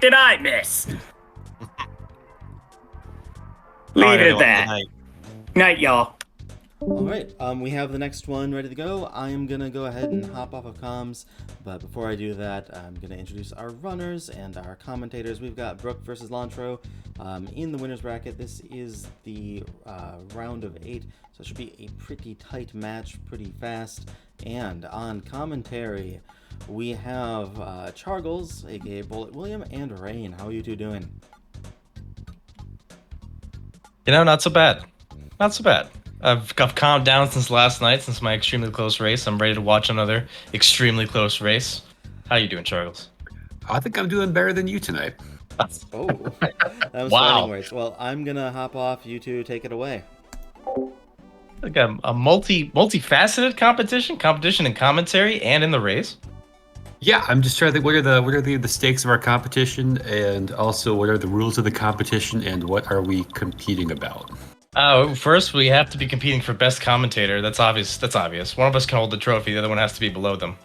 did I miss? Leave it at that. Night, y'all. All right, we have the next one ready to go. I am gonna go ahead and hop off of comms, but before I do that, I'm gonna introduce our runners and our commentators. We've got Brooke versus Lontr0 in the winners bracket. This is the round of 8, so it should be a pretty tight match, pretty fast. And on commentary, we have Chargles, aka Bullet William, and Rain. How are you two doing? You know, not so bad. Not so bad. I've calmed down since last night, since my extremely close race. I'm ready to watch another extremely close race. How you doing, Charles? I think I'm doing better than you tonight. Oh, that was Wow. fighting words. Well, I'm gonna hop off. You two take it away. Like a multifaceted competition in commentary and in the race. Yeah, I'm just trying to think what are the stakes of our competition, and also what are the rules of the competition, and what are we competing about? First we have to be competing for best commentator. That's obvious. One of us can hold the trophy. The other one has to be below them.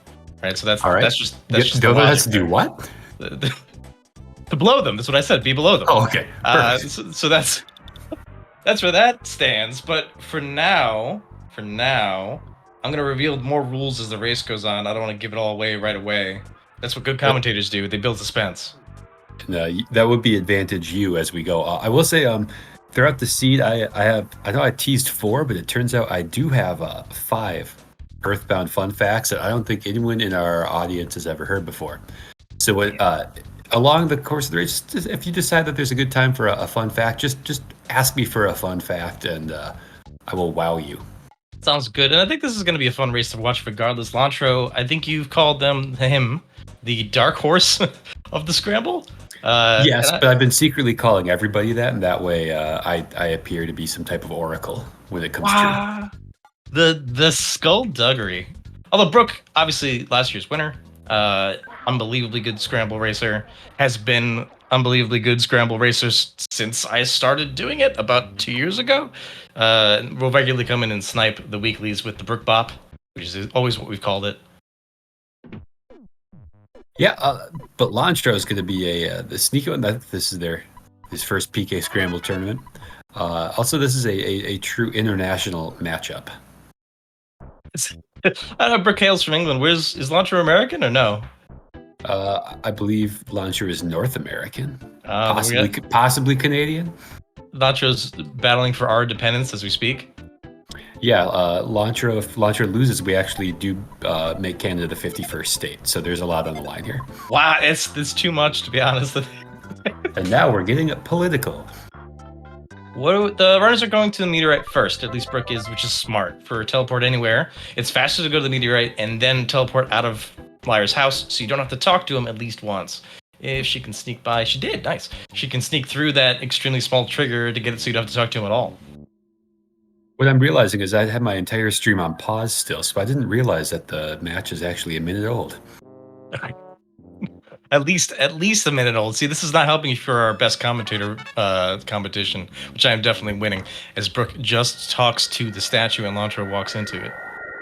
Right. So that's all right. That's just the other has to do what? To below them. That's what I said. Be below them. Oh, okay. So that's where that stands. But for now, I'm gonna reveal more rules as the race goes on. I don't want to give it all away right away. That's what good commentators do. They build suspense. No, that would be advantage you as we go. I will say, throughout the seed, I know I teased 4, but it turns out I do have 5 Earthbound fun facts that I don't think anyone in our audience has ever heard before. So along the course of the race, just, if you decide that there's a good time for a fun fact, just ask me for a fun fact, and I will wow you. Sounds good, and I think this is going to be a fun race to watch regardless. Lontr0, I think you've called him the dark horse of the Scramble. Yes, but I've been secretly calling everybody that, and that way I appear to be some type of oracle when it comes to the skullduggery. Although Brooke, obviously last year's winner, unbelievably good Scramble racer, has been unbelievably good Scramble racers since I started doing it about 2 years ago. We'll regularly come in and snipe the weeklies with the Brooke Bop, which is always what we've called it. Yeah, but Lontr0 is going to be the sneaky one. This is his first PK Scramble tournament. Also, this is a true international matchup. I know Brooke hails from England. Is Lontr0 American or no? I believe Lontr0 is North American, possibly Canadian. Lontr0's battling for our independence as we speak. Yeah, Lontr0. If Lontr0 loses, we actually do make Canada the 51st state. So there's a lot on the line here. Wow, it's too much, to be honest. And now we're getting political. The runners are going to the meteorite first, at least Brooke is, which is smart. For teleport anywhere, it's faster to go to the meteorite and then teleport out of Liar's house, so you don't have to talk to him at least once. If she can sneak by, she did, nice. She can sneak through that extremely small trigger to get it so you don't have to talk to him at all. What I'm realizing is I had my entire stream on pause still, so I didn't realize that the match is actually a minute old. At least a minute old. See, this is not helping you for our best commentator competition, which I am definitely winning, as Brooke just talks to the statue and Lontr0 walks into it.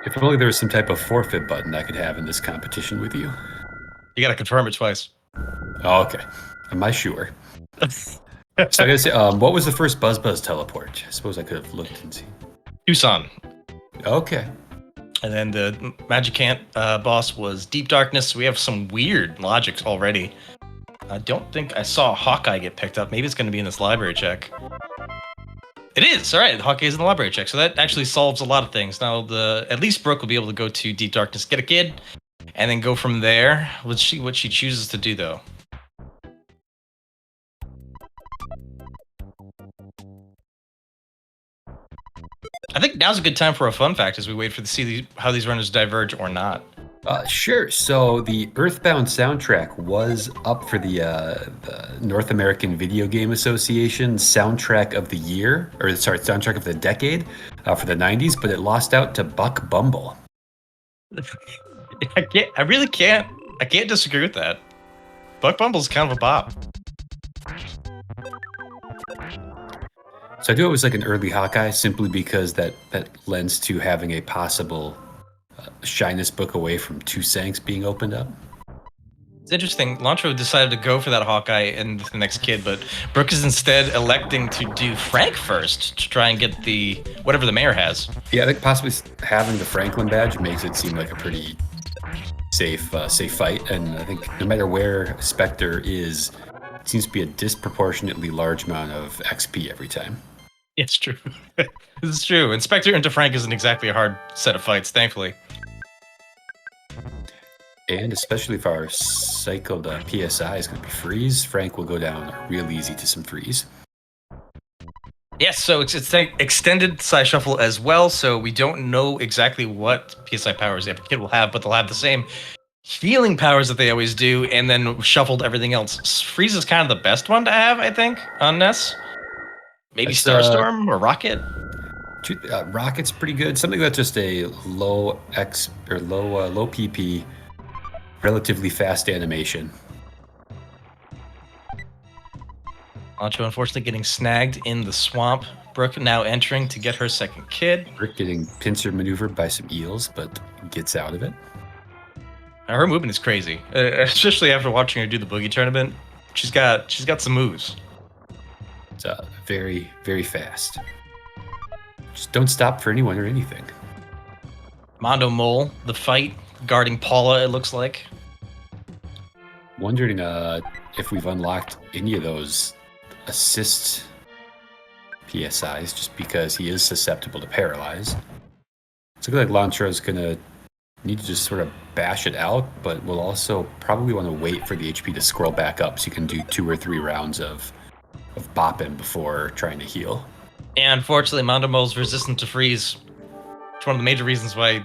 If only there was some type of forfeit button I could have in this competition with you. You gotta confirm it twice. Oh, okay. Am I sure? So I gotta say, what was the first Buzz teleport? I suppose I could have looked and seen. Tucson. Okay. And then the Magicant boss was Deep Darkness. We have some weird logics already. I don't think I saw Hawkeye get picked up. Maybe it's going to be in this library check. It is! Alright, Hawkeye's in the library check. So that actually solves a lot of things. Now, at least Brooke will be able to go to Deep Darkness, get a kid, and then go from there. Let's see what she chooses to do, though. I think now's a good time for a fun fact as we wait to see how these runners diverge or not. Sure. So the Earthbound soundtrack was up for the North American Video Game Association Soundtrack of the Year, Soundtrack of the Decade for the 90s, but it lost out to Buck Bumble. I can't disagree with that. Buck Bumble's kind of a bop. So I do it was like an early Hawkeye simply because that lends to having a possible shyness book away from two Sanks being opened up. It's interesting. Lontr0 decided to go for that Hawkeye and the next kid, but Brooke is instead electing to do Frank first to try and get the whatever the mayor has. Yeah, I think possibly having the Franklin badge makes it seem like a pretty safe fight, and I think no matter where Spectre is, it seems to be a disproportionately large amount of XP every time. It's true. This is true. And Spectre into Frank isn't exactly a hard set of fights, thankfully. And especially if our cycled PSI is going to be freeze, Frank will go down real easy to some freeze. Yes, so it's extended size shuffle as well, so we don't know exactly what PSI powers every kid will have, but they'll have the same healing powers that they always do, and then shuffled everything else. Freeze is kind of the best one to have, I think, on Ness. Maybe Starstorm or Rocket. Rocket's pretty good. Something that's just a low PP, relatively fast animation. Lontr0 unfortunately getting snagged in the swamp. Brooke now entering to get her second kid. Brooke getting pincer maneuvered by some eels, but gets out of it. Her movement is crazy, especially after watching her do the boogie tournament. She's got some moves. It's very, very fast. Just don't stop for anyone or anything. Mondo Mole, the fight, guarding Paula, it looks like. Wondering if we've unlocked any of those assist PSIs, just because he is susceptible to paralyze. It's looking like Lontr0 is going to need to just sort of bash it out, but we'll also probably want to wait for the HP to scroll back up so you can do 2 or 3 rounds of bopping before trying to heal. And unfortunately, Mondo Mole's resistant to freeze. It's one of the major reasons why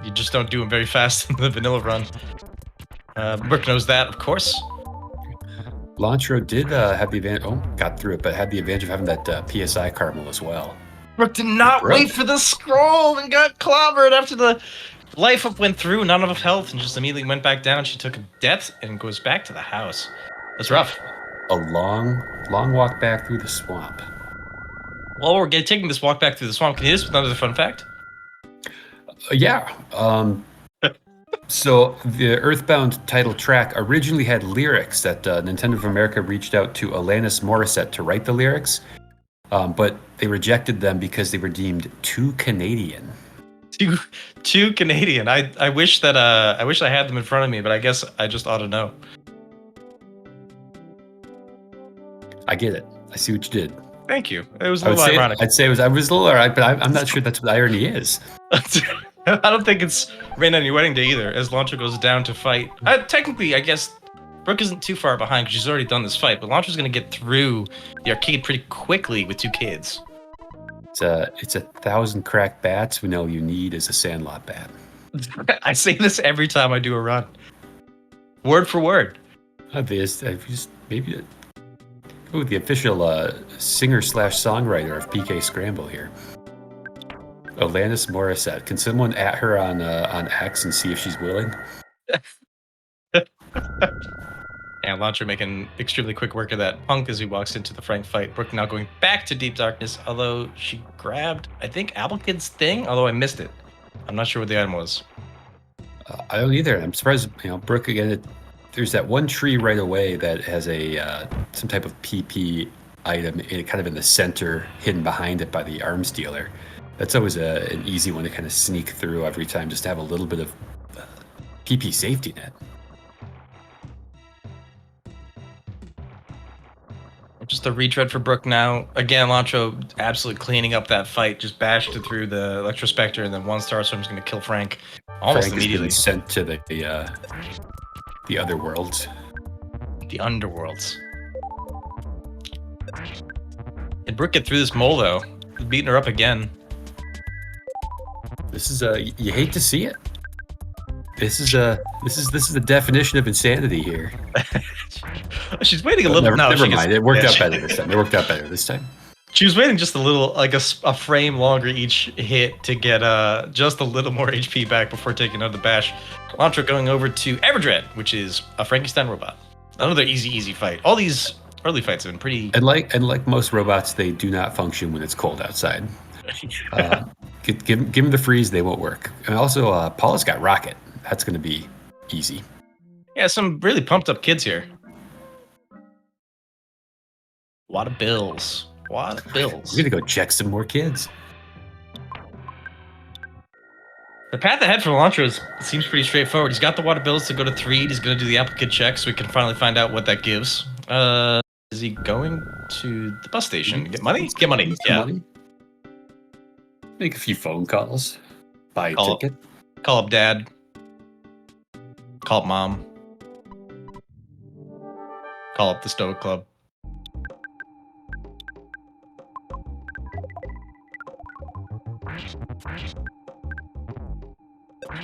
you just don't do him very fast in the vanilla run. Brooke knows that, of course. Lontr0 did have the advantage. Oh, got through it, but had the advantage of having that PSI caramel as well. Brooke did not wait for the scroll and got clobbered after the life up went through, not enough health, and just immediately went back down. She took a death and goes back to the house. That's rough. A long walk back through the swamp. While we're taking this walk back through the swamp, can you hit us with another fun fact? Yeah. So the Earthbound title track originally had lyrics that Nintendo of America reached out to Alanis Morissette to write the lyrics, but they rejected them because they were deemed too Canadian. Too Canadian. I wish that I had them in front of me, but I guess I just ought to know. I get it. I see what you did. Thank you. It was a little ironic. I was a little ironic, but I'm not sure that's what the irony is. I don't think it's rain on your wedding day either, as Lontr0 goes down to fight. Technically, I guess Brooke isn't too far behind because she's already done this fight, but Lontr's going to get through the arcade pretty quickly with 2 kids. It's 1,000 cracked bats when all you need is a Sandlot bat. I say this every time I do a run. Word for word. Maybe the official singer/songwriter of PK Scramble here. Alanis Morissette. Can someone at her on X and see if she's willing? And Lontr0 making extremely quick work of that punk as he walks into the Frank fight. Brooke now going back to Deep Darkness, although she grabbed, I think, Apple Kid's thing, although I missed it. I'm not sure what the item was. I don't either. I'm surprised, Brooke, again, there's that one tree right away that has a some type of PP item kind of in the center, hidden behind it by the arms dealer. That's always an easy one to kind of sneak through every time, just to have a little bit of PP safety net. Just a retread for Brooke now. Again, Lontr0 absolutely cleaning up that fight, just bashed it through the Electrospectre, and then 1 Starstorm's going to kill Frank almost Frank immediately. Is sent to the other worlds. The underworlds. Did Brooke get through this mole, though? He's beating her up again. This is you hate to see it. This is the definition of insanity here. She's waiting a little. Never mind. It worked out better this time. She was waiting just a little, like a frame longer each hit to get just a little more HP back before taking another bash. Lontr0 going over to Everdread, which is a Frankenstein robot. Another easy fight. All these early fights have been pretty. And like most robots, they do not function when it's cold outside. Give them the freeze, they won't work. And also, Paula's got Rocket. That's going to be easy. Yeah, some really pumped up kids here. A lot of bills. A lot of bills. We're gonna go check some more kids. The path ahead for Lontr0 seems pretty straightforward. He's got the water bills to go to 3. He's going to do the applicant check so we can finally find out what that gives. Is he going to the bus station? Get money? Get money. Yeah. Money. Make a few phone calls. Buy a Call ticket. Call up dad. Call up mom. Call up the Stoic Club.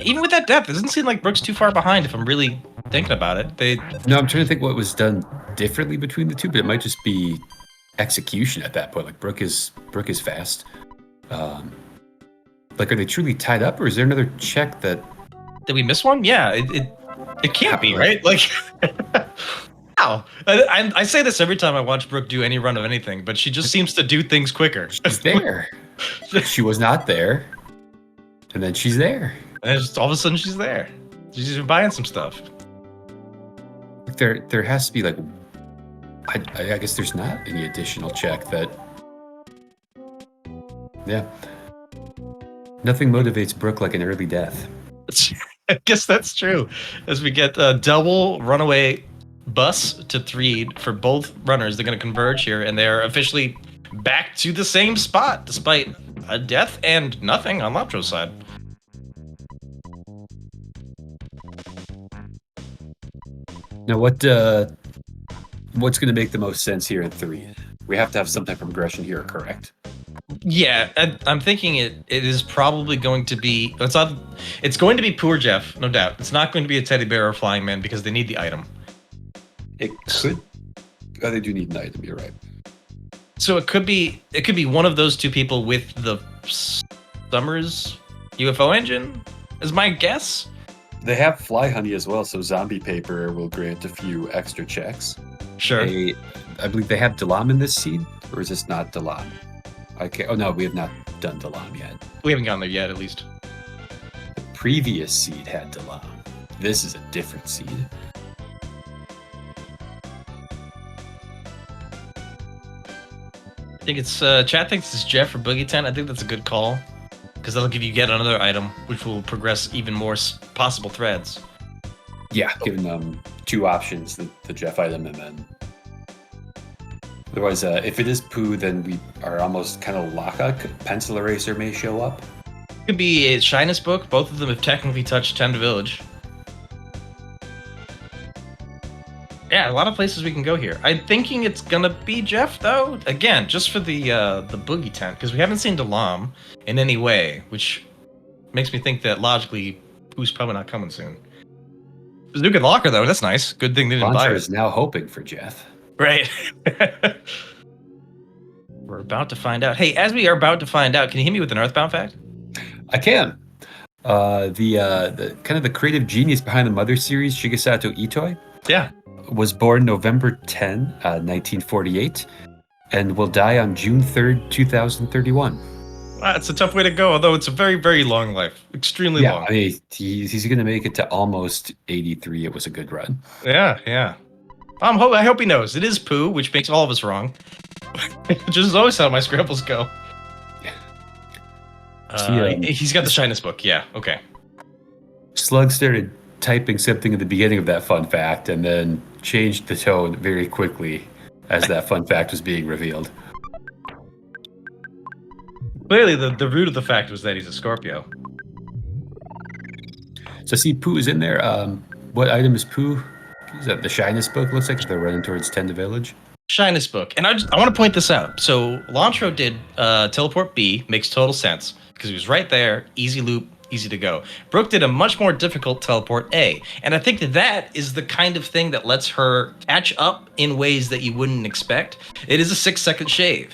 Even with that depth, it doesn't seem like Brooke's too far behind if I'm really thinking about it. No, I'm trying to think what was done differently between the two, but it might just be execution at that point. Like Brooke is fast. Like, are they truly tied up, or is there another check that? Did we miss one? Yeah, it can't be, right? Like, how? I say this every time I watch Brooke do any run of anything, but she just seems to do things quicker. She's there. She was not there, and then she's there. And just all of a sudden she's there. She's even buying some stuff. There has to be like, I guess there's not any additional check that. Yeah. Nothing motivates Brooke like an early death. I guess that's true. As we get a double runaway bus to 3 for both runners, they're going to converge here, and they're officially back to the same spot despite a death and nothing on Lontr0's side. Now, what's going to make the most sense here in 3? We have to have some type of progression here, correct? Yeah, I'm thinking it is probably going to be it's going to be Pooh or Jeff, no doubt. It's not going to be a teddy bear or a flying man because they need the item. It could. Oh, they do need an item. You're right. So it could be one of those two people with the Summers UFO engine, is my guess. They have fly honey as well, so zombie paper will grant a few extra checks. Sure. I believe they have Dalam in this seed, or is this not Dalam? Okay. Oh no, we have not done Dalam yet. We haven't gotten there yet, at least. The previous seed had Dalam. This is a different seed. I think it's chat thinks it's Jeff or Boogie 10. I think that's a good call because that'll give you yet another item, which will progress even more possible threads. Yeah, giving them 2 options: the Jeff item, and then otherwise, if it is Pooh, then we are almost kind of lock-up. Pencil eraser may show up. It could be a Shyness book. Both of them have technically touched Tend Village. Yeah, a lot of places we can go here. I'm thinking it's gonna be Jeff, though. Again, just for the boogie tent, because we haven't seen Dalam in any way, which makes me think that logically, Pooh's probably not coming soon. Bazooka Locker, though, that's nice. Good thing they didn't buy Lontr0 it. is now hoping for Jeff. Right. We're about to find out. Hey, as we are about to find out, can you hit me with an Earthbound fact? I can. The kind of the creative genius behind the Mother series, Shigesato Itoi, Yeah. was born November 10, 1948, and will die on June 3rd, 2031. It's a tough way to go, although it's a very, very long life. Extremely long. I mean, he's going to make it to almost 83. It was a good run. Yeah. I hope he knows. It is Pooh, which makes all of us wrong. Which is always how my scrambles go. He's got the Shyness book. Yeah, okay. Slug started typing something at the beginning of that fun fact and then changed the tone very quickly as that fun fact was being revealed. Clearly, the root of the fact was that he's a Scorpio. So see, Pooh is in there. What item is Pooh? Is that the Shyness book? Looks like they're running towards Tend Village. Shyness book. And I want to point this out. So Lontr0 did teleport B, makes total sense, because he was right there, easy loop, easy to go. Brooke did a much more difficult teleport A, and I think that is the kind of thing that lets her catch up in ways that you wouldn't expect. It is a 6-second shave.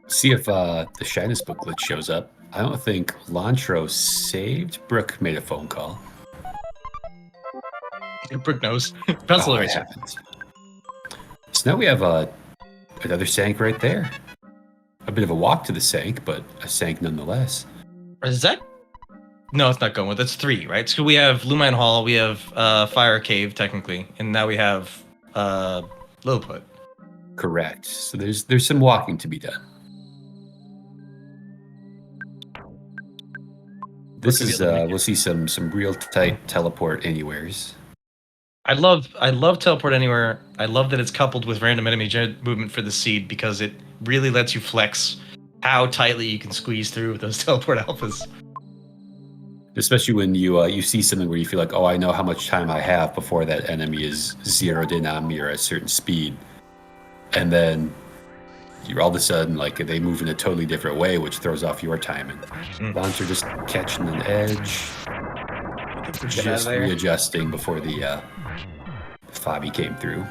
See if the Shyness book glitch shows up. I don't think Lontr0 saved. Brooke made a phone call. Brooke knows. Pencil eraser. Happens. So now we have another Sank right there. A bit of a walk to the Sank, but a Sank nonetheless. Is that No, it's not going with. It's 3, right? So we have Lumine Hall, we have Fire Cave technically, and now we have Lilliput. Correct. So there's some walking to be done. This is we'll see some real tight teleport anywheres. I love teleport anywhere. I love that it's coupled with random enemy movement for the seed because it really lets you flex how tightly you can squeeze through with those teleport alphas. Especially when you see something where you feel like, oh, I know how much time I have before that enemy is zeroed in on me or a certain speed, and then you're all of a sudden like they move in a totally different way, which throws off your timing. Lontr0 just catching an edge, just readjusting before the Fabi came through.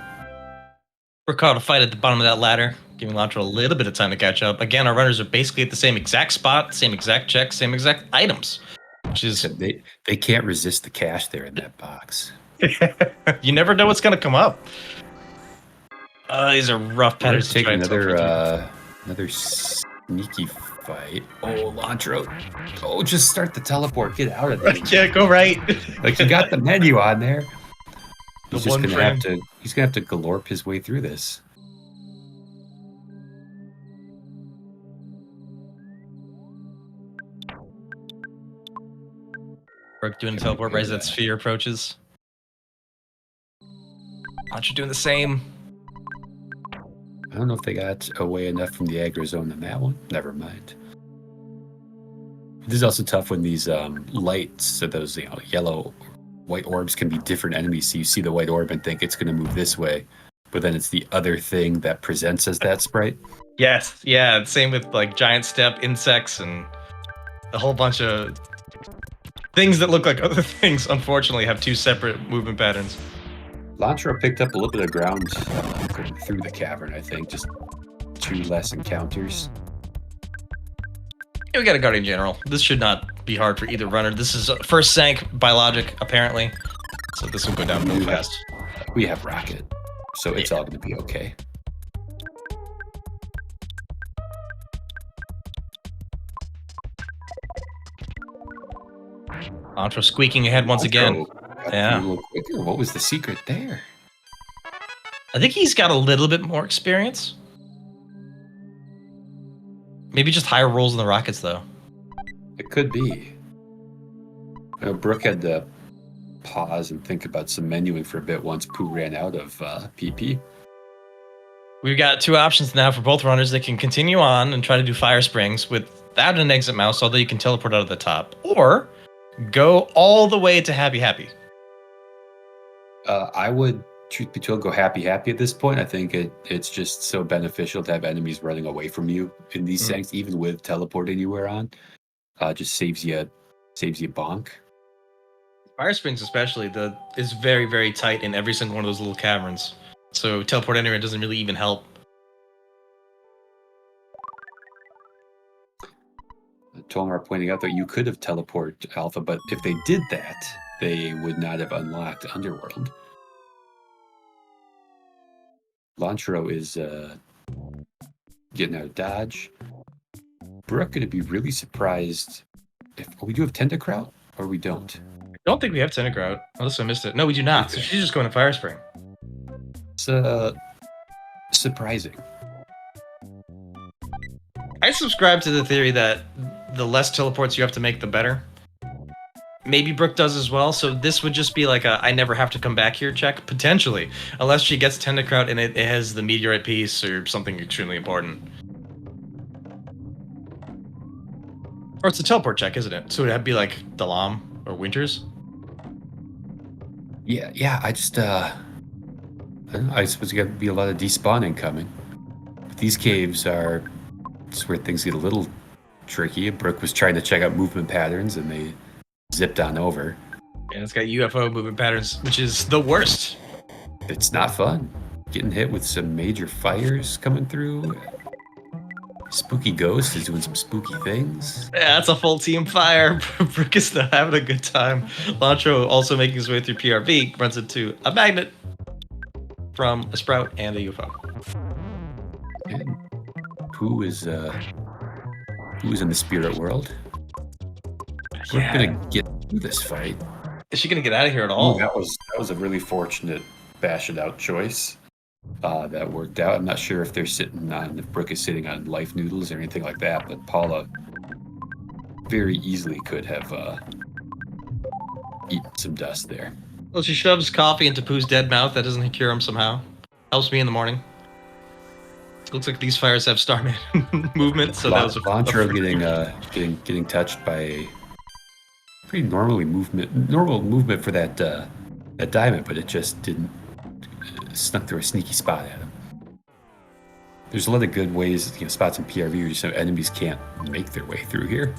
We're caught a fight at the bottom of that ladder, giving Lontr0 a little bit of time to catch up. Again, our runners are basically at the same exact spot, same exact check, same exact items. Which is they can't resist the cash there in that box. You never know what's gonna come up. These are rough patterns to try another sneaky fight. Oh, Lontr0. Oh, just start the teleport. Get out of there. Yeah, go right. Like you got the menu on there. He's gonna have to galorp his way through this. Brooke doing the teleport right as that sphere approaches. Lontr0 doing the same. I don't know if they got away enough from the aggro zone on that one. Never mind. This is also tough when these lights, so those yellow, white orbs can be different enemies. So you see the white orb and think it's going to move this way, but then it's the other thing that presents as that sprite. Yes, yeah. Same with like giant step insects and a whole bunch of things that look like other things. Unfortunately, have 2 separate movement patterns. Lontr0 picked up a little bit of ground going through the cavern, I think. Just 2 less encounters. Yeah, we got a Guardian General. This should not be hard for either runner. This is first sank by logic, apparently. So this will go down real fast. We have Rocket, so it's all going to be okay. Lontr0 squeaking ahead once again. Yeah. A little quicker. What was the secret there? I think he's got a little bit more experience. Maybe just higher rolls in the rockets, though. It could be. Brooke had to pause and think about some menuing for a bit once Pooh ran out of PP. We've got 2 options now for both runners. They can continue on and try to do fire springs without an exit mouse, although you can teleport out of the top. Or go all the way to Happy Happy. I would, truth be told, go Happy Happy at this point. I think it's just so beneficial to have enemies running away from you in these tanks, even with teleport anywhere on. Just saves you bonk. Fire springs especially is very, very tight in every single one of those little caverns. So teleport anywhere doesn't really even help. Tolmar pointing out that you could have teleport Alpha, but if they did that, they would not have unlocked Underworld. Lontr0 is getting out of dodge. Brooke going to be really surprised if we do have Tentacrout or we don't. I don't think we have Tentacrout, unless I missed it. No, we do not. So she's just going to Fire Spring. It's surprising. I subscribe to the theory that the less teleports you have to make, the better. Maybe Brooke does as well, so this would just be like a I never have to come back here check, potentially. Unless she gets Tentacrout and it has the meteorite piece or something extremely important. Or it's a teleport check, isn't it? So it'd be like Dalam or Winters? Yeah, I just, I don't know, I suppose you got to be a lot of despawning coming. But these caves are just where things get a little tricky. Brooke was trying to check out movement patterns and they zipped on over. And it's got UFO movement patterns, which is the worst. It's not fun. Getting hit with some major fires coming through. Spooky Ghost is doing some spooky things. Yeah, that's a full team fire. Brooke is still having a good time. Lontr0 also making his way through PRV, runs into a magnet from a sprout and a UFO. And who is in the spirit world? We're gonna get through this fight. Is she gonna get out of here at all? Ooh, that was a really fortunate bash it out choice. That worked out. I'm not sure if Brooke is sitting on life noodles or anything like that, but Paula very easily could have eaten some dust there. Well, she shoves coffee into Pooh's dead mouth. That doesn't cure him somehow. Helps me in the morning. Looks like these fires have Starman movement, so that was Lontr0 getting touched by a pretty normal movement for that diamond, but it just didn't snuck through a sneaky spot at him. There's a lot of good ways, spots in PRV so enemies can't make their way through here.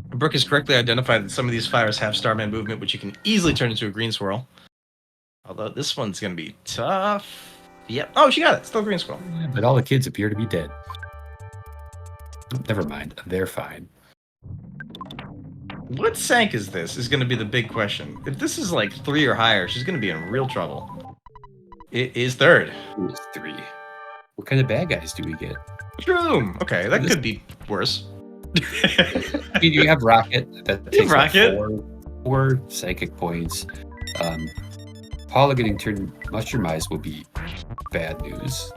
Brooke has correctly identified that some of these fires have Starman movement, which you can easily turn into a green swirl. Although this one's gonna be tough. Yep. Oh, she got it. Still green swirl. Yeah, but all the kids appear to be dead. Never mind. They're fine. What sank is this? Is going to be the big question. If this is like 3 or higher, she's going to be in real trouble. It is 3rd. It's 3. What kind of bad guys do we get? Shroom. Okay, that could be worse. You have Rocket. That takes Rocket. 4 psychic points. Paula getting turned mushroomized will be bad news.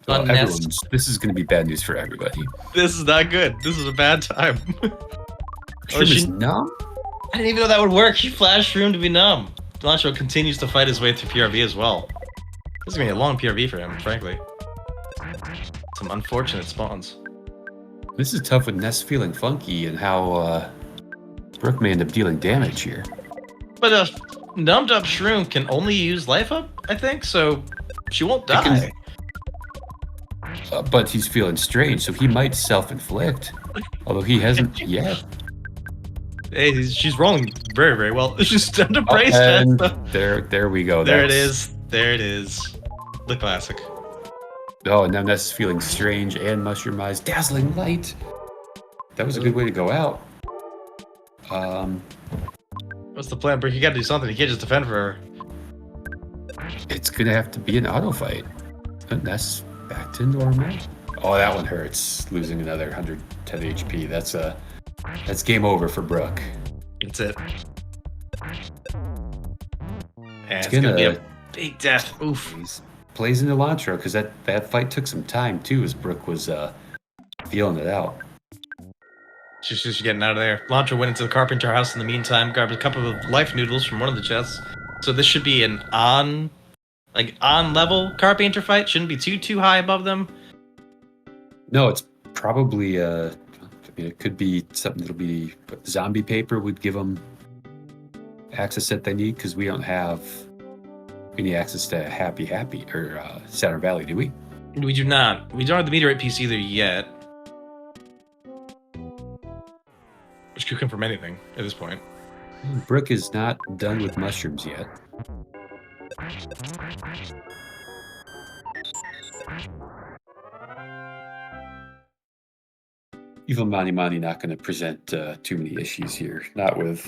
Well, this is going to be bad news for everybody. This is not good. This is a bad time. Shroom is numb? I didn't even know that would work. He flashed Shroom to be numb. Lontr0 continues to fight his way through PRV as well. This is going to be a long PRV for him, frankly. Some unfortunate spawns. This is tough with Ness feeling funky and how Brooke may end up dealing damage here. But a numbed up Shroom can only use life up, I think, so she won't die. But he's feeling strange, so he might self-inflict. Although he hasn't yet. Hey, she's rolling very, very well. She's done to brace and there we go. There it is. There it is. The classic. Oh, and now Ness is feeling strange and mushroomized. Dazzling light. That was a good way to go out. What's the plan, Brooke? You gotta do something. You can't just defend for her. It's gonna have to be an auto fight. And Ness back to normal. Oh, that one hurts. Losing another 110 HP. That's game over for Brooke. That's it. And it's gonna be a big death. Oof. Plays into Lontr0 because that fight took some time too, as Brooke was feeling it out. She's just getting out of there. Lontr0 went into the carpenter house in the meantime, grabbed a couple of life noodles from one of the chests. So this should be an on level carpenter fight. Shouldn't be too high above them. No, it's probably it could be something that'll be zombie paper would give them access that they need, because we don't have any access to Happy or Saturn Valley, do we? We do not. We don't have the meteorite piece either yet. Which could come from anything at this point. Brooke is not done with mushrooms yet. Evil Mani not going to present too many issues here. Not with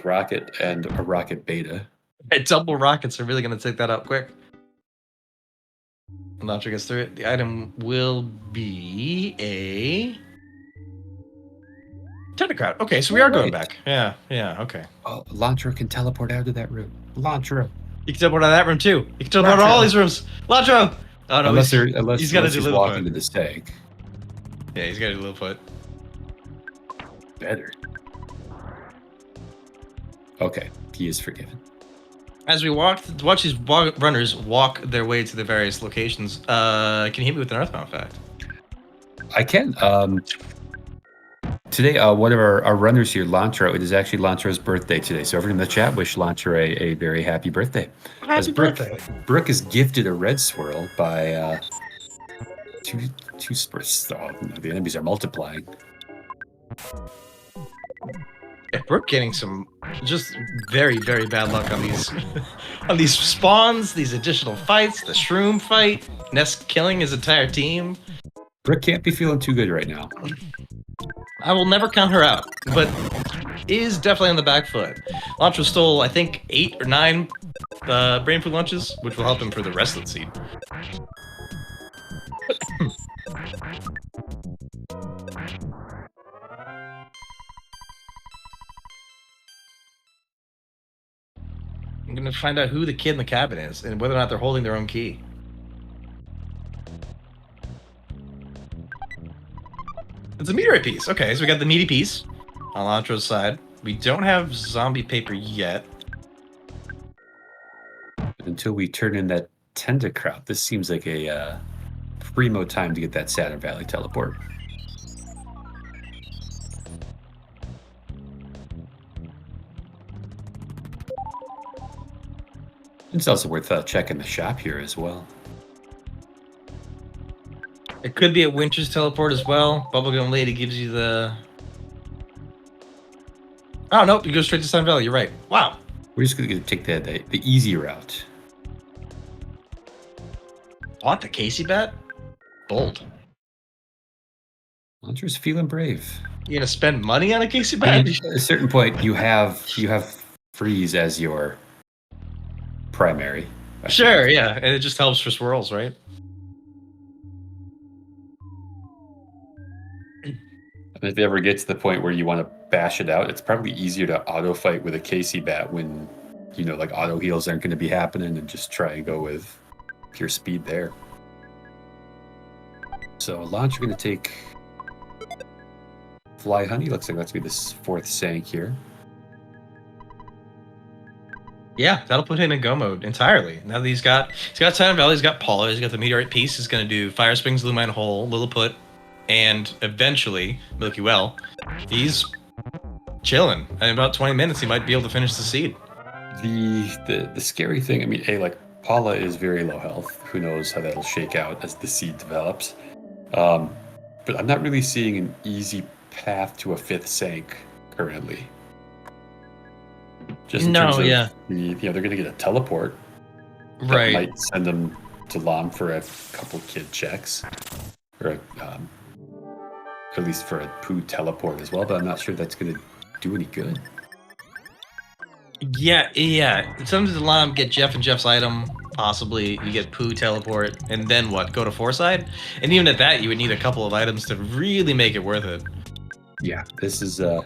Rocket and a Rocket Beta. Hey, double rockets are really going to take that out quick. Lontr0 gets through it. The item will be a Technocrat. Okay, so we are going back. Yeah, okay. Oh, Lontr0 can teleport out of that room. Lontr0. You can teleport out of that room too. You can teleport out of all these rooms. Lontr0! Oh no, unless he's got to do walk into the stake. Yeah, he's got to do Littlefoot. Better. Okay, he is forgiven. As we watch these runners walk their way to the various locations, can you hit me with an Earthbound fact? I can. Today, one of our runners here, Lontr0, it is actually Lontr0's birthday today. So everyone in the chat wish Lontr0 a very happy birthday. Happy birthday. Brooke is gifted a red swirl by two spurs. Oh, the enemies are multiplying. Yeah, Brooke getting some just very, very bad luck on these on these spawns, these additional fights, the Shroom fight, Ness killing his entire team. Brooke can't be feeling too good right now. I will never count her out, but is definitely on the back foot. Lontr0 stole, I think, 8 or 9 brain food lunches, which will help him for the rest of the seed. gonna find out who the kid in the cabin is and whether or not they're holding their own key. It's a meteorite piece. Okay, so we got the meaty piece on Lontro's side. We don't have zombie paper yet. Until we turn in that Tendacrout, this seems like a primo time to get that Saturn Valley teleport. It's also worth checking the shop here as well. It could be a Winter's teleport as well. Bubblegum Lady gives you the... Oh, nope, you go straight to Sun Valley. You're right. Wow. We're just going to take the easy route. What, the Casey bet? Bold. Lontro's feeling brave. You gonna spend money on a Casey bet? I mean, at a certain point, you have Freeze as your primary. Sure, yeah, and it just helps for swirls, right? And if it ever gets to the point where you want to bash it out, it's probably easier to auto fight with a Casey bat when, like auto heals aren't going to be happening, and just try and go with pure speed there. So Lontr going to take Fly Honey. Looks like that's going to be this 4th Sank here. Yeah, that'll put him in go mode entirely. Now that he's got Saturn Valley, he's got Paula, he's got the Meteorite Piece, he's going to do Fire Springs, Lumine Hole, Lilliput, and eventually Milky Well. He's chilling. In about 20 minutes, he might be able to finish the seed. The scary thing, I mean, like Paula is very low health. Who knows how that'll shake out as the seed develops. But I'm not really seeing an easy path to a 5th Sank currently. Just in terms of they're going to get a teleport. Right. That might send them to Lom for a couple kid checks. Or at least for a poo teleport as well, but I'm not sure that's going to do any good. Yeah. Sometimes the Lom get Jeff and Jeff's item, possibly. You get poo teleport, and then what? Go to Foresight? And even at that, you would need a couple of items to really make it worth it. Yeah, this is, as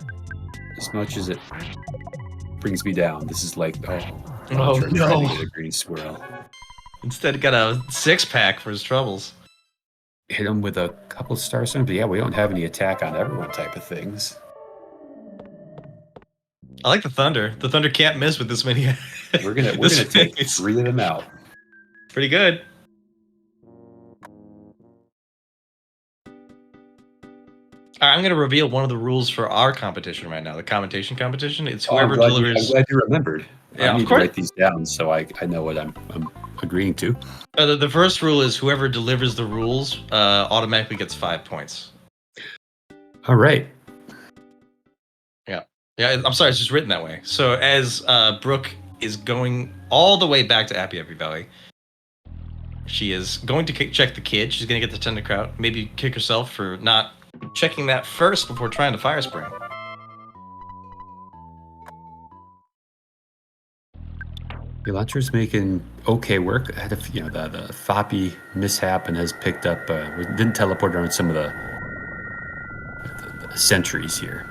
much as it brings me down, this is like, no. Trying to get a green swirl. Instead, got a 6-pack for his troubles. Hit him with a couple Star Stones, but yeah, we don't have any attack on everyone type of things. I like the Thunder. The Thunder can't miss with this many. We're gonna take 3 of them out. Pretty good. All right, I'm going to reveal one of the rules for our competition right now. The commentation competition. It's whoever delivers. I'm glad you remembered. Yeah, I need to write these down so I know what I'm agreeing to. The first rule is whoever delivers the rules automatically gets 5 points. All right. Yeah, I'm sorry, it's just written that way. So as Brooke is going all the way back to Happy Valley, she is going to check the kid. She's going to get the Tendacrout. Maybe kick herself for not checking that first before trying to Fire Spring. Lontr's making okay work. I had the Foppy mishap and has picked up, didn't teleport around some of the sentries here.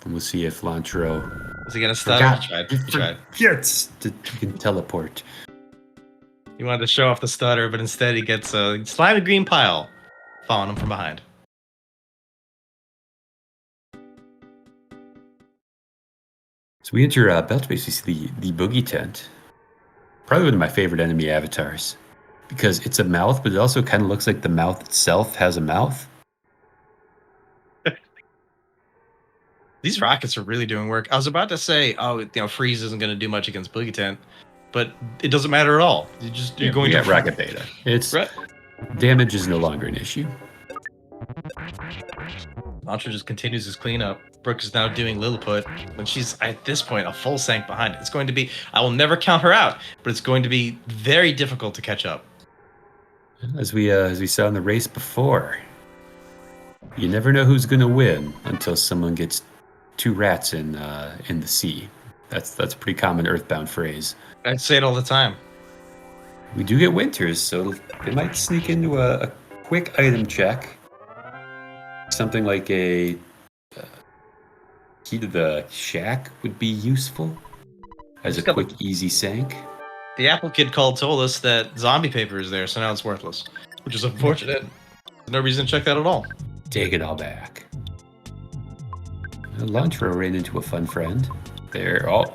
And we'll see if Lontr0 Is he going to stutter? He tried. Yes, he can teleport. He wanted to show off the stutter, but instead he gets a slimy green pile following him from behind. So we enter Belt Space. We see the Boogie Tent. Probably one of my favorite enemy avatars. Because it's a mouth, but it also kind of looks like the mouth itself has a mouth. These rockets are really doing work. I was about to say, Freeze isn't going to do much against Boogie Tent, but it doesn't matter at all. You're going to rocket beta. It's right. Damage is no longer an issue. Lontr just continues his cleanup. Brooke is now doing Lilliput, and she's at this point a full Sank behind it. It's going to be, I will never count her out, but it's going to be very difficult to catch up. As we saw in the race before, you never know who's going to win until someone gets 2 rats in the sea. That's a pretty common Earthbound phrase. I say it all the time. We do get Winters, so they might sneak into a quick item check. Something like a key to the shack would be useful. as a quick, easy sank. The Apple Kid told us that zombie paper is there, so now it's worthless, which is unfortunate. There's no reason to check that at all. Take it all back. Lontr0 ran into a fun friend. There. Oh.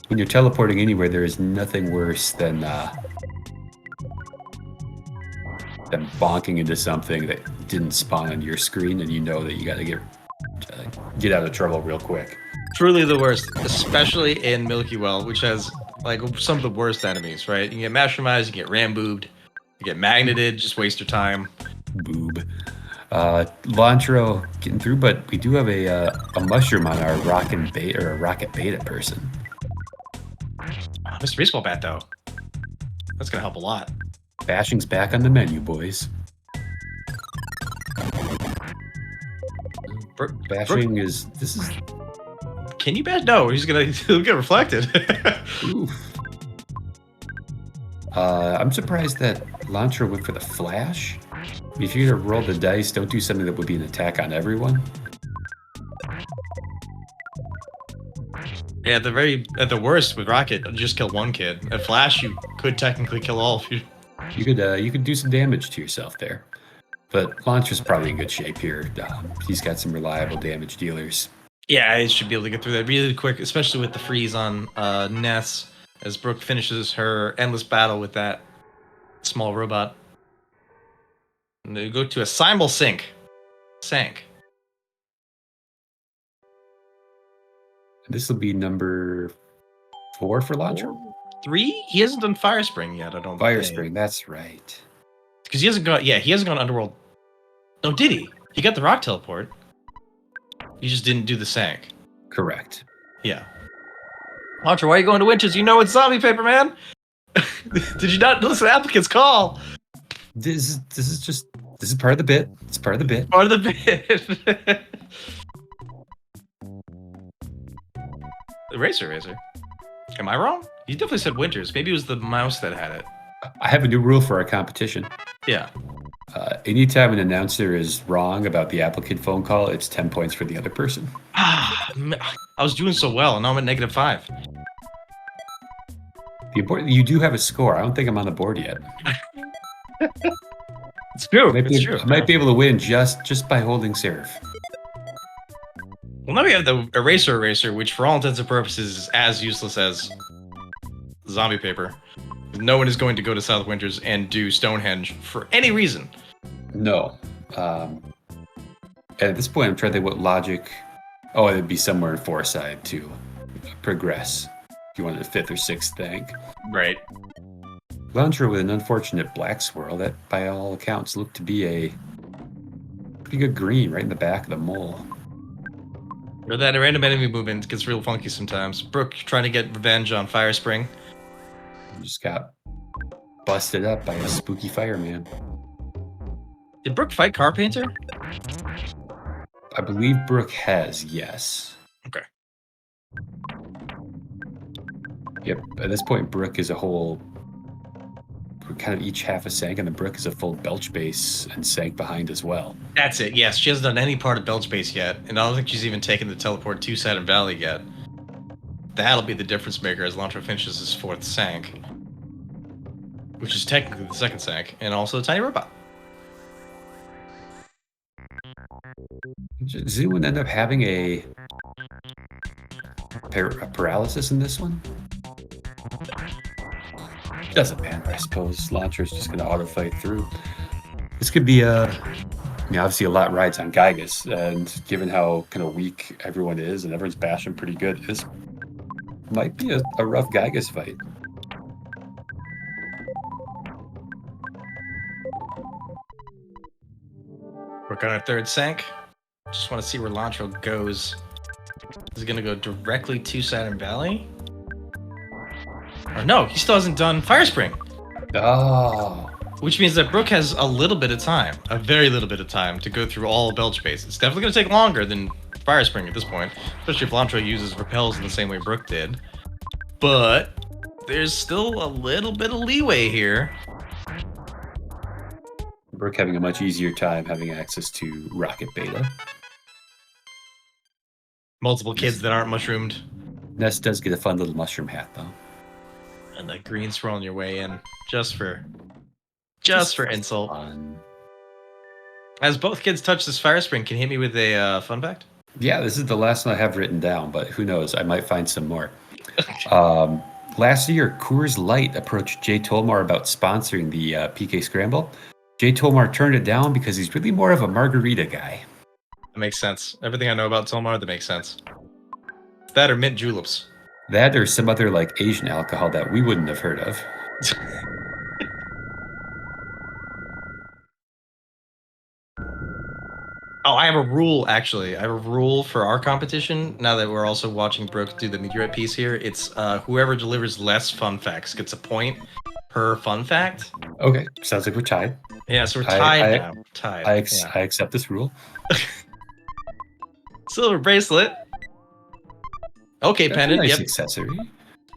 When you're teleporting anywhere, there is nothing worse than bonking into something that didn't spawn on your screen, and you know that you got to get out of trouble real quick. Truly the worst, especially in Milky Well, which has like some of the worst enemies, right? You get mastermized, you get ramboobed, you get magneted, just waste your time. Boob. Lontr0 getting through, but we do have a mushroom on our rocket beta person. Mr. Baseball Bat, though. That's gonna help a lot. Bashing's back on the menu, boys. Bashing is... This is... Can you bash? No, he'll get reflected. Oof. I'm surprised that Lontr0 went for the flash. If you're gonna roll the dice, don't do something that would be an attack on everyone. Yeah, at the worst with Rocket, just kill one kid. At Flash, you could technically kill all of you. You could do some damage to yourself there. But Lontr0's probably in good shape here. He's got some reliable damage dealers. Yeah, he should be able to get through that really quick, especially with the freeze on Ness, as Brooke finishes her endless battle with that small robot. And they go to a Simul Sank. This will be number 4 for Lontr0. 3? He hasn't done Fire Spring yet, I don't Fire think. Spring, that's right. Because he hasn't gone Underworld. No, did he? He got the rock teleport. He just didn't do the Sank. Correct. Yeah. Lontr0, why are you going to Winters? You know it's zombie paper, man! Did you not listen to Applicant's call? This is part of the bit. It's part of the bit. Part of the bit. Racer. Am I wrong? You definitely said Winters. Maybe it was the mouse that had it. I have a new rule for our competition. Yeah. Anytime an announcer is wrong about the applicant phone call, it's 10 points for the other person. I was doing so well, and now I'm at -5. You do have a score. I don't think I'm on the board yet. It's true. I might be able to win just by holding serve. Well, now we have the Eraser, which for all intents and purposes is as useless as zombie paper. No one is going to go to South Winters and do Stonehenge for any reason. No. And at this point, I'm trying to think what logic... Oh, it'd be somewhere in Foreside to progress. If you wanted a 5th or 6th thing. Right. Lontr0 with an unfortunate black swirl that, by all accounts, looked to be a pretty good green right in the back of the mole. Or that random enemy movement gets real funky sometimes. Brooke trying to get revenge on Fire Spring. Just got busted up by a spooky fireman. Did Brooke fight Carpainter? I believe Brooke has, yes. Okay. Yep, at this point, Brooke is a whole... We're kind of each half a Sank, and the Brooke is a full Belch base and Sank behind as well. That's it, yes. She hasn't done any part of Belch base yet, and I don't think she's even taken the teleport to Saturn Valley yet. That'll be the difference maker as Lontr0 finishes his 4th Sank. Which is technically the 2nd Sank, and also the tiny robot. Does anyone end up having a paralysis in this one? Doesn't matter, I suppose. Lontr0's just going to auto-fight through. This could be obviously a lot rides on Gygas, and given how kind of weak everyone is, and everyone's bashing pretty good, this might be a rough Gygas fight. We're on our 3rd Sank. Just want to see where Lontr0 goes. Is he going to go directly to Saturn Valley? Or no, he still hasn't done Fire Spring. Oh. Which means that Brooke has a little bit of time, a very little bit of time, to go through all Belch base. It's definitely going to take longer than Fire Spring at this point, especially if Lontr0 uses repels in the same way Brooke did. But there's still a little bit of leeway here. Brooke having a much easier time having access to Rocket Beta. Multiple kids that aren't mushroomed. Ness does get a fun little mushroom hat, though. And the green swirl on your way in, just for insult. Fun. As both kids touch this fire spring, can you hit me with a fun fact? Yeah, this is the last one I have written down, but who knows? I might find some more. Last year, Coors Light approached Jay Tolmar about sponsoring the PK Scramble. Jay Tolmar turned it down because he's really more of a margarita guy. That makes sense. Everything I know about Tolmar, that makes sense. That or mint juleps. That or some other like Asian alcohol that we wouldn't have heard of. Oh, I have a rule, actually. I have a rule for our competition, now that we're also watching Brooke do the meteorite piece here. It's whoever delivers less fun facts gets a point per fun fact. Okay, sounds like we're tied. Yeah, so we're tied now. Tied. I accept this rule. Silver bracelet. Okay, That's pendant. a nice Yep. accessory.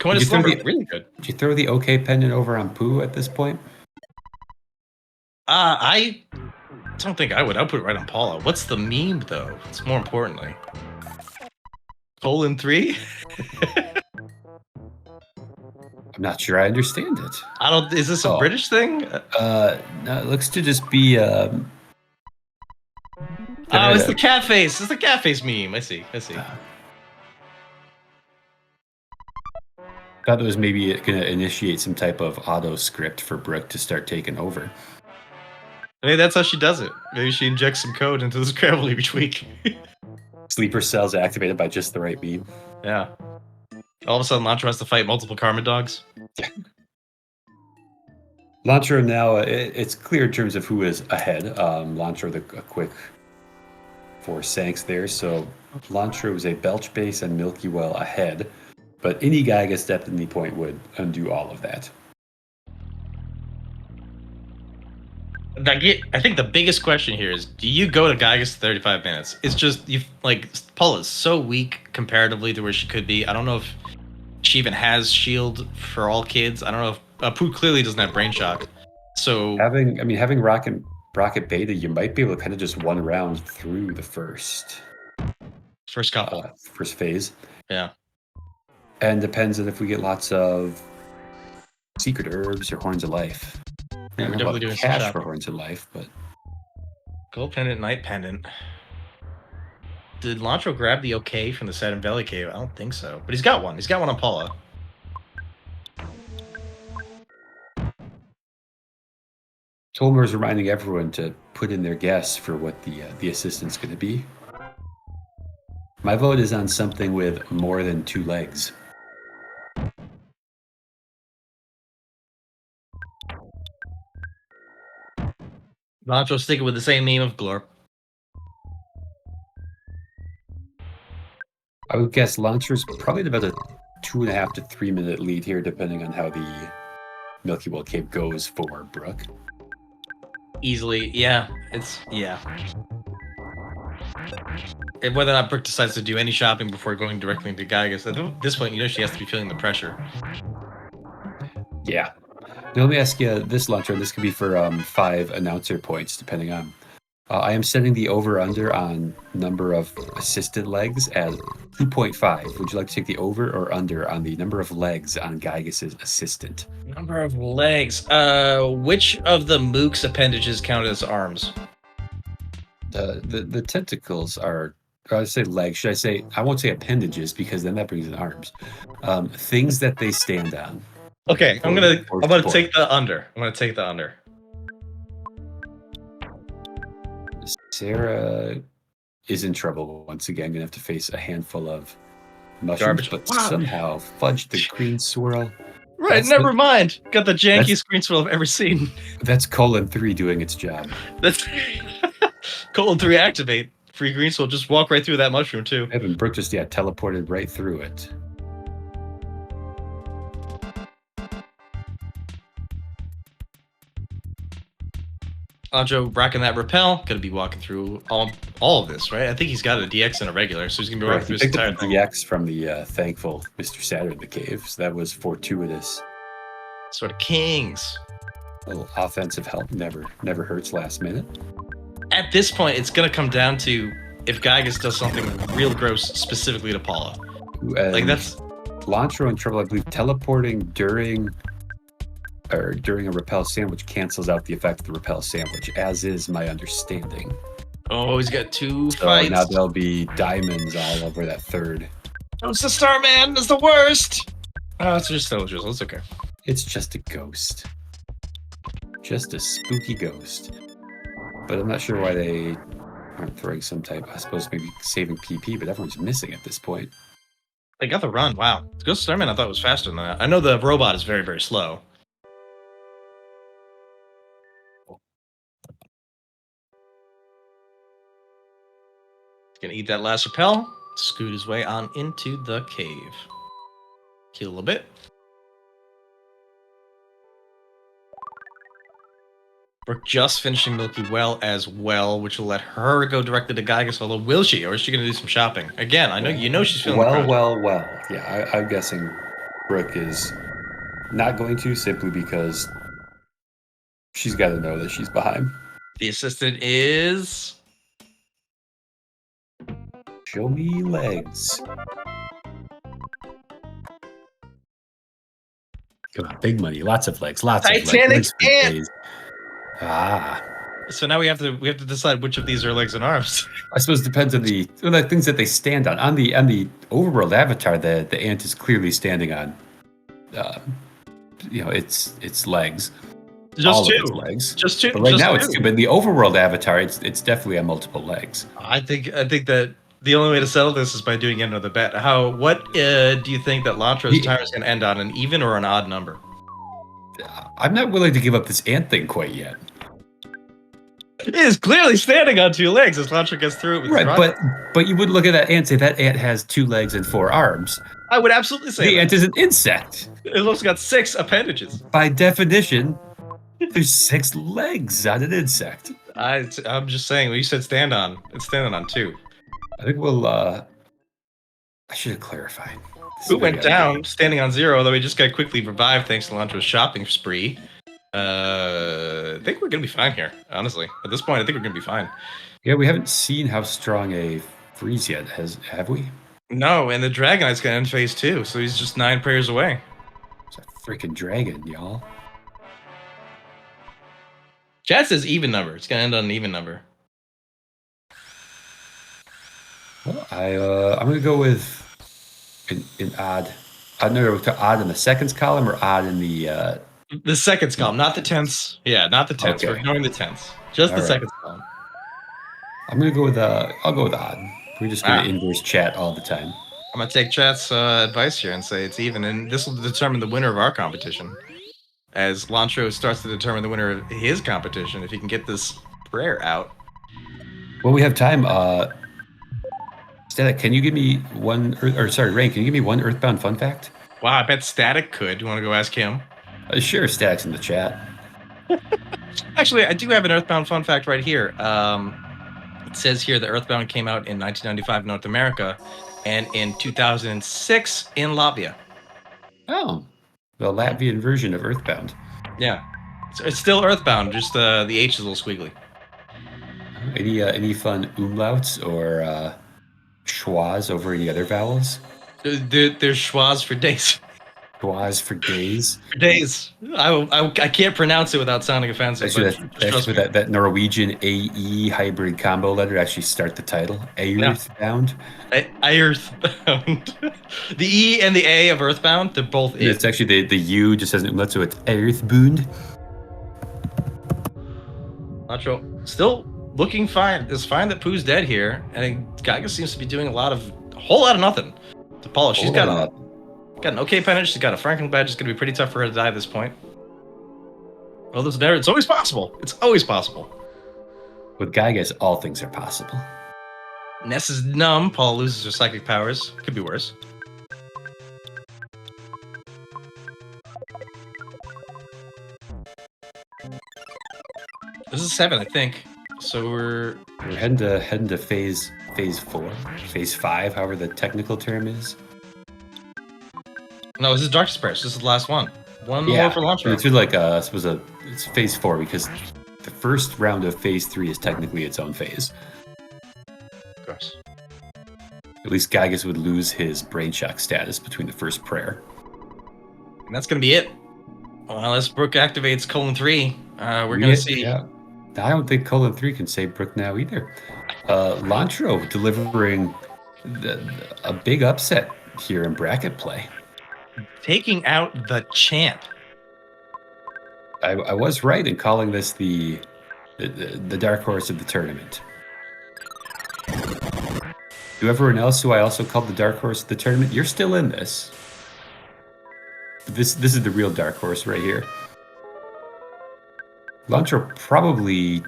Coin of silver. Really good. Did you throw the okay pendant over on Pooh at this point? I don't think I would. I'll put it right on Paula. What's the meme, though? It's more importantly. 3? I'm not sure I understand it. I don't. Is this a British thing? No, it looks to just be. Oh, it's the cat face. It's the cat face meme. I see. Thought it was maybe going to initiate some type of auto script for Brooke to start taking over. Maybe that's how she does it. Maybe she injects some code into the Scramble each week. Sleeper cells activated by just the right meme. Yeah. All of a sudden, Lontr0 has to fight multiple Karma dogs. Lontr0 now, it's clear in terms of who is ahead. Lontr0, a quick 4 Sanks there. So Lontr0 is a Belch base and Milky Well ahead. But any Gygas Destiny point would undo all of that. I think the biggest question here is, do you go to Gygas 35 minutes? It's just, Paula's so weak comparatively to where she could be. I don't know if she even has shield for all kids. I don't know if Pooh clearly doesn't have brain shock. So having Rocket Beta, you might be able to kind of just one round through the first couple. First phase. Yeah. And depends on if we get lots of secret herbs or horns of life. Yeah, we're definitely doing cash some for horns of life, but gold pendant, night pendant. Did Lontr0 grab the okay from the Saturn Valley Cave? I don't think so, but he's got one. He's got one on Paula. Tolmar's reminding everyone to put in their guess for what the assistant's going to be. My vote is on something with more than 2 legs. Lontr0 sticking with the same meme of Glorp. I would guess Lontr0's probably about a 2.5 to 3 minute lead here, depending on how the Milky Well Cave goes for Brooke. Easily, yeah. And whether or not Brooke decides to do any shopping before going directly into Gygas, at this point, she has to be feeling the pressure. Yeah. Now, let me ask you this, Lontr0. This could be for 5 announcer points, depending on. I am setting the over-under on number of assisted legs as 2.5. Would you like to take the over or under on the number of legs on Gygas's assistant? Number of legs. Which of the Mook's appendages count as arms? The tentacles are. I say legs. Should I say? I won't say appendages because then that brings in arms. Things that they stand on. Okay, I'm gonna take the under. I'm gonna take the under. Sarah is in trouble once again. Gonna have to face a handful of mushrooms, but somehow fudged the green swirl. Right, never mind. Got the jankiest green swirl I've ever seen. That's :3 doing its job. That's :3 activate. Free green swirl. Just walk right through that mushroom too. Evan Brooke just teleported right through it. Lontr0 rocking that repel, gonna be walking through all of this, right? I think he's got a DX and a regular, so he's gonna be walking through this entire thing. DX from the thankful Mr. Saturn in the cave, so that was fortuitous. Sort of kings. A little offensive help never hurts last minute. At this point, it's gonna come down to if Gygas does something real gross specifically to Paula. And like that's Lontr0 and Trouble, I believe, teleporting during a repel sandwich cancels out the effect of the repel sandwich, as is my understanding. Oh, he's got 2 So fights. now there'll be diamonds all over that third. It's the Starman. It's the worst. Oh, it's just soldiers. It's okay. It's just a ghost. Just a spooky ghost. But I'm not sure why they aren't throwing some type, I suppose maybe saving PP, but everyone's missing at this point. They got the run. Wow. The Ghost Starman I thought was faster than that. I know the robot is very, very slow. Gonna eat that last repel. Scoot his way on into the cave. Kill a little bit. Brooke just finishing Milky Well as well, which will let her go directly to Gygas. Although, will she, or is she going to do some shopping? Again, I know you know she's feeling well. Yeah, I'm guessing Brooke is not going to, simply because she's got to know that she's behind. The assistant is... Show me legs. Come on, big money, lots of legs, lots of legs. Titanic ant! Ah. So now we have to decide which of these are legs and arms. I suppose it depends on the things that they stand on. On the overworld avatar, the ant is clearly standing on, its legs. Just all two. Of its legs. Just two. But right just now two. it's two. But in the overworld avatar, it's definitely on multiple legs. I think that the only way to settle this is by doing another bet. What do you think that Lontro's time is going to end on, an even or an odd number? I'm not willing to give up this ant thing quite yet. It is clearly standing on 2 legs as Lontr0 gets through it with right, but you would look at that ant and say that ant has 2 legs and 4 arms. I would absolutely say the ant is an insect. It's also got 6 appendages. By definition, there's 6 legs on an insect. I'm just saying, when you said stand on, it's standing on 2. I think we'll, I should have clarified. Who went down, standing on 0, though he just got quickly revived thanks to Lontro's shopping spree. I think we're going to be fine here, honestly. At this point, I think we're going to be fine. Yeah, we haven't seen how strong a freeze yet, have we? No, and the Dragonite's going to end phase 2, so he's just 9 prayers away. It's a freaking dragon, y'all. Chat says even number. It's going to end on an even number. Well, I'm going to go with an odd. I don't know, odd in the seconds column or odd in the seconds column, not the tenths. Yeah, not the tenths. Okay. We're ignoring the tenths. Just the seconds column. I'm gonna go with I'll go with odd. We're just gonna inverse chat all the time. I'm gonna take chat's advice here and say it's even, and this will determine the winner of our competition. As Lontr0 starts to determine the winner of his competition, if he can get this prayer out. Well, we have time. Static, can you give me one? Rain, can you give me one Earthbound fun fact? Wow, I bet Static could. Do you want to go ask him? Sure, Static's in the chat. Actually, I do have an Earthbound fun fact right here. It says here that Earthbound came out in 1995 in North America and in 2006 in Latvia. Oh, the Latvian version of Earthbound. Yeah. It's still Earthbound, just the H is a little squiggly. Any fun umlauts or schwas over any other vowels? There's schwas for days. Schwas for days? For days. I can't pronounce it without sounding offensive. Actually, that Norwegian AE hybrid combo letter actually start the title. Earthbound. Earthbound. The E and the A of Earthbound, they're both it. It's actually the U just has an umlaut, so it's Earthbound. Lontr0 still looking fine. It's fine that Pooh's dead here. And Gygas seems to be doing a whole lot of nothing to Paula. She's got an okay pennant. She's got a Franklin badge. It's going to be pretty tough for her to die at this point. Well, it's always possible. It's always possible. With Gygas, all things are possible. Ness is numb. Paula loses her psychic powers. Could be worse. This is 7, I think. So we're heading to phase 4, phase 5, however the technical term is. No, this is Dark Disperse. This is the last one. One more for Lontr0. It's like it's phase 4 because the first round of phase 3 is technically its own phase. Of course. At least Gygas would lose his brain shock status between the first prayer. And that's going to be it. Well, unless Brooke activates colon 3, we're going to see. Yeah. I don't think colon 3 can save Brooke now either. Lontr0 delivering a big upset here in bracket play. Taking out the champ. I was right in calling this the dark horse of the tournament. To everyone else who I also called the dark horse of the tournament, you're still in this. This is the real dark horse right here. Lontr0 probably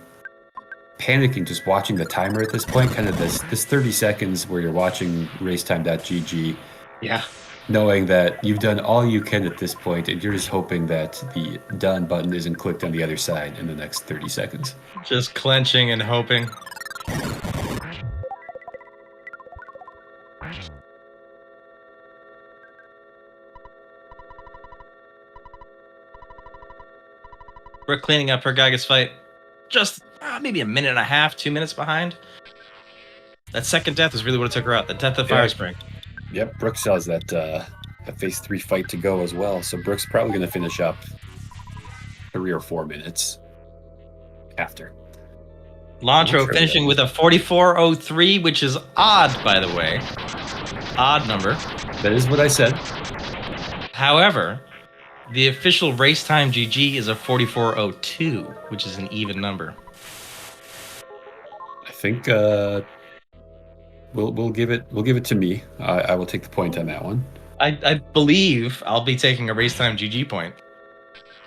panicking just watching the timer at this point, kind of this 30 seconds where you're watching racetime.gg. Yeah. Knowing that you've done all you can at this point, and you're just hoping that the done button isn't clicked on the other side in the next 30 seconds. Just clenching and hoping. We're cleaning up her Gygas fight. Just maybe a minute and a half, 2 minutes behind. That second death is really what took her out. The death of Fire Spring. Yep, Brooke still has that a phase 3 fight to go as well, so Brooke's probably going to finish up 3 or 4 minutes after. Lontr0 finishing with a 44:03, which is odd, by the way. Odd number. That is what I said. However, the official race time GG is a 44:02, which is an even number. I think we'll give it to me. I will take the point on that one. I believe I'll be taking a race time GG point.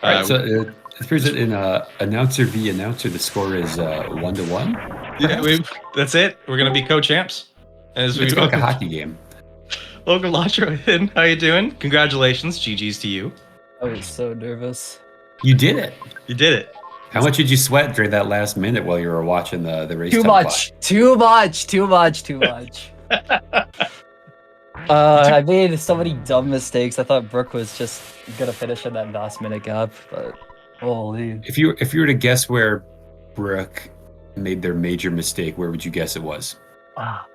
All right, so it appears that in announcer v announcer, the score is 1-1. Yeah, that's it. We're gonna be co-champs. It's like a hockey game. Welcome, Lontr0. How you doing? Congratulations, GG's to you. I was so nervous. You did it. You did it. How much did you sweat during that last minute while you were watching the race? Too much. I made so many dumb mistakes. I thought Brooke was just gonna finish in that last minute gap, but holy. If you were to guess where Brooke made their major mistake, where would you guess it was? Wow.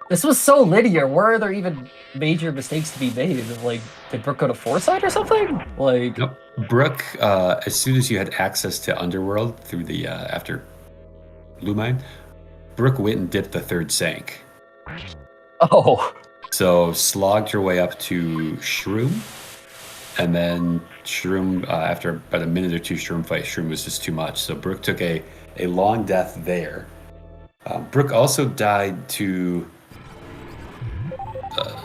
This was so linear. Where are there even major mistakes to be made? Like, did Brooke go to Foresight or something? Like, nope. Brooke, as soon as you had access to Underworld through the after Blue Mine, Brooke went and dipped the third sank. oh, So slogged her way up to Shroom, and then Shroom, after about a minute or two Shroom fight, Shroom was just too much. So Brooke took a long death there. Brooke also died to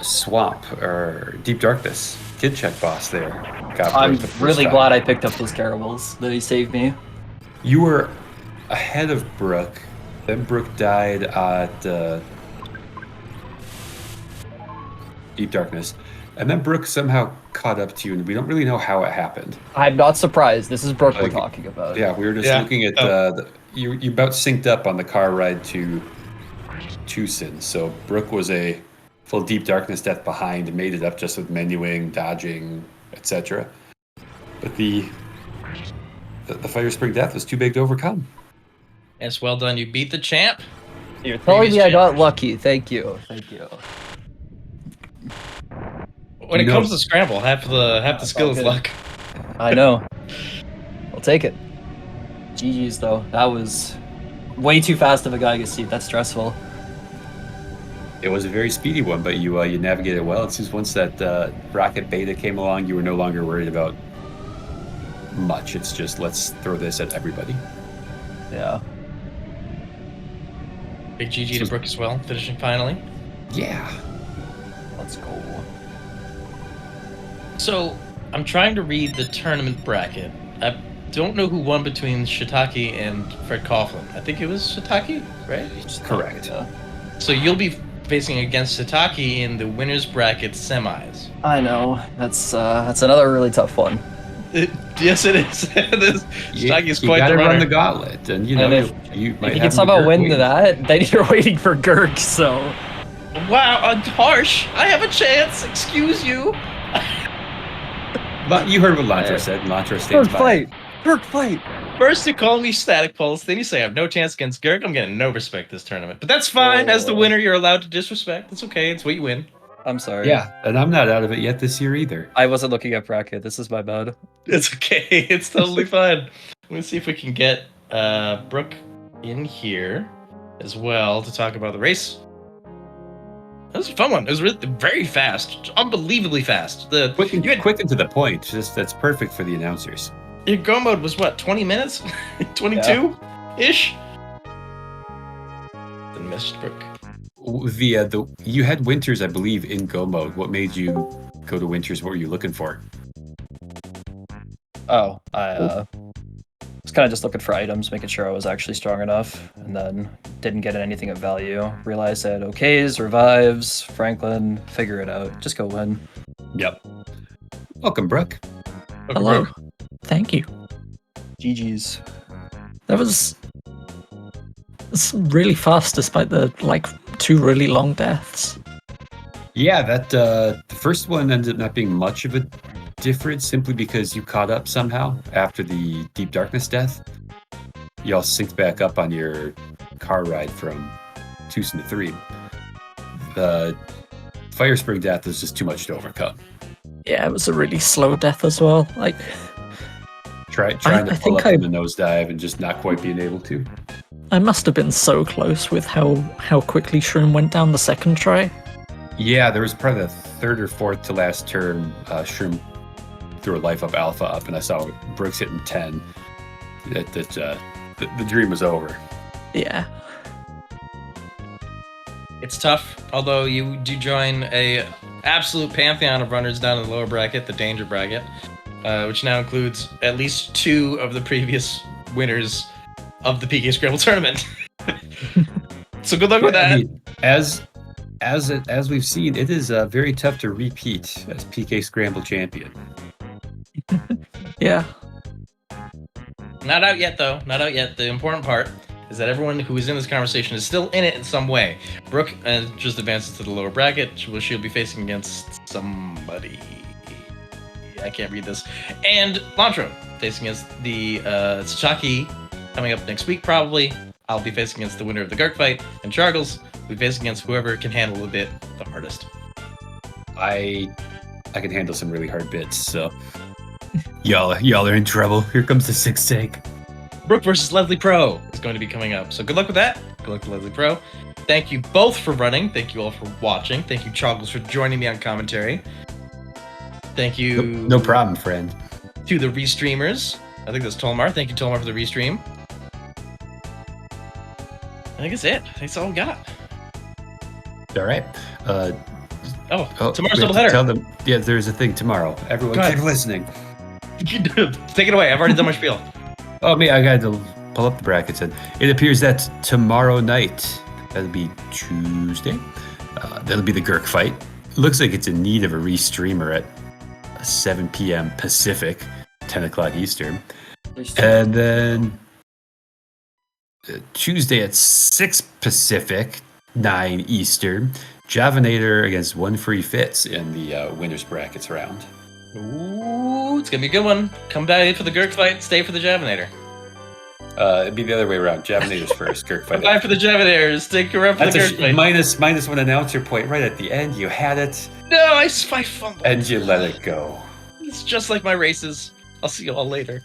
Swamp or Deep Darkness. Kid check boss there. I'm really glad I picked up those caramels. That he saved me. You were ahead of Brooke. Then Brooke died at Deep Darkness. And then Brooke somehow caught up to you, and we don't really know how it happened. I'm not surprised. This is Brooke we're talking about. Yeah, we were just looking at you about synced up on the car ride to Tucson. So Brooke was a full Deep Darkness death behind and made it up just with menuing, dodging, etc. But the Fire Spring death was too big to overcome. Yes, well done. You beat the champ. You're telling me I got lucky. Thank you. When it comes to Scramble, half the skill is luck. I know. I'll take it. GG's though. That was way too fast of a Gygas seat. That's stressful. It was a very speedy one, but you navigated well. It seems once that rocket beta came along, you were no longer worried about much. It's just let's throw this at everybody. Yeah. Big GG to Brooke as well, finishing finally. Yeah. Let's go. So, I'm trying to read the tournament bracket. I don't know who won between Shiitake and Fred Coughlin. I think it was Shiitake, right? Correct. So you'll be facing against Shiitake in the winner's bracket semis. I know. That's another really tough one. Yes, it is. Shiitake is quite you gotta the runner. run the gauntlet, and you might if you have can somehow Gurk win waiting. that, then you're waiting for Gurk. So. Wow, harsh. I have a chance. Excuse you. But you heard what Lontr0 said. Lontr0 stands Gurk by. fight. Gurk fight. First you call me Static Pulse, then you say I have no chance against Girk. I'm getting no respect this tournament. But that's fine. As the winner, you're allowed to disrespect. It's okay. It's what you win. I'm sorry. Yeah, and I'm not out of it yet this year either. I wasn't looking at bracket. This is my bad. It's okay. It's totally fine. Let's see if we can get Brooke in here as well to talk about the race. That was a fun one. It was really very fast, unbelievably fast. Quick and to the point. Just that's perfect for the announcers. Your go mode was what, 20 minutes? 22 ish. The missed Brooke. The you had Winters, I believe, in go mode. What made you go to Winters? What were you looking for? Oh, I was kind of just looking for items, making sure I was actually strong enough, and then didn't get anything of value. Realized I had OKs, revives, Franklin, figure it out. Just go win. Yep. Welcome, Brooke. Hello. Brooke. Thank you. GG's. That was it's really fast despite the like 2 really long deaths. Yeah, that the first one ended up not being much of a difference simply because you caught up somehow after the Deep Darkness death. You all synced back up on your car ride from Tucson to 3. The Fire Spring death was just too much to overcome. Yeah, it was a really slow death as well. Like Trying I to pull think up in the nosedive and just not quite being able to. I must have been so close with how quickly Shroom went down the second try. Yeah, there was probably the third or fourth to last turn. Shroom threw a life up alpha up, and I saw Brooks hitting 10. The dream was over. Yeah. It's tough, although you do join a absolute pantheon of runners down in the lower bracket, the danger bracket, which now includes at least 2 of the previous winners of the PK Scramble tournament. So good luck with that. I mean, as we've seen, it is very tough to repeat as PK Scramble champion. Yeah. Not out yet, though. Not out yet. The important part is that everyone who is in this conversation is still in it in some way. Brooke just advances to the lower bracket. She'll be facing against somebody. I can't read this. And Lontr0 facing against the Sachaki coming up next week, probably. I'll be facing against the winner of the Girk fight. And Chargles will be facing against whoever can handle a bit the hardest. I can handle some really hard bits, so y'all are in trouble. Here comes the 6th tank. Brooke versus Leslie Pro is going to be coming up. So good luck with that. Good luck to Leslie Pro. Thank you both for running. Thank you all for watching. Thank you, Chargles, for joining me on commentary. Thank you. No problem, friend. To the restreamers. I think that's Tolmar. Thank you, Tolmar, for the restream. I think that's it. I think that's all we got. All right. Tomorrow's we have to doubleheader. Tell them, yeah, there's a thing tomorrow. Everyone, Go ahead. keep listening. Take it away. I've already done my spiel. Oh, me, I got to pull up the brackets. And it appears that tomorrow night, that'll be Tuesday, that'll be the Girk fight. Looks like it's in need of a restreamer at 7 p.m. Pacific, 10 o'clock Eastern. And then Tuesday at 6 Pacific, 9 Eastern, Javinator against One Free Fits in the winners brackets round. Ooh, it's going to be a good one. Come by for the Girk fight. Stay for the Javinator. It'd be the other way around. Javinator's first, Girk fight. Come by for the Javinator. Stick around for That's the Girk fight. minus 1 announcer point right at the end. You had it, No, I fumbled. and you let it go. It's just like my races. I'll see you all later.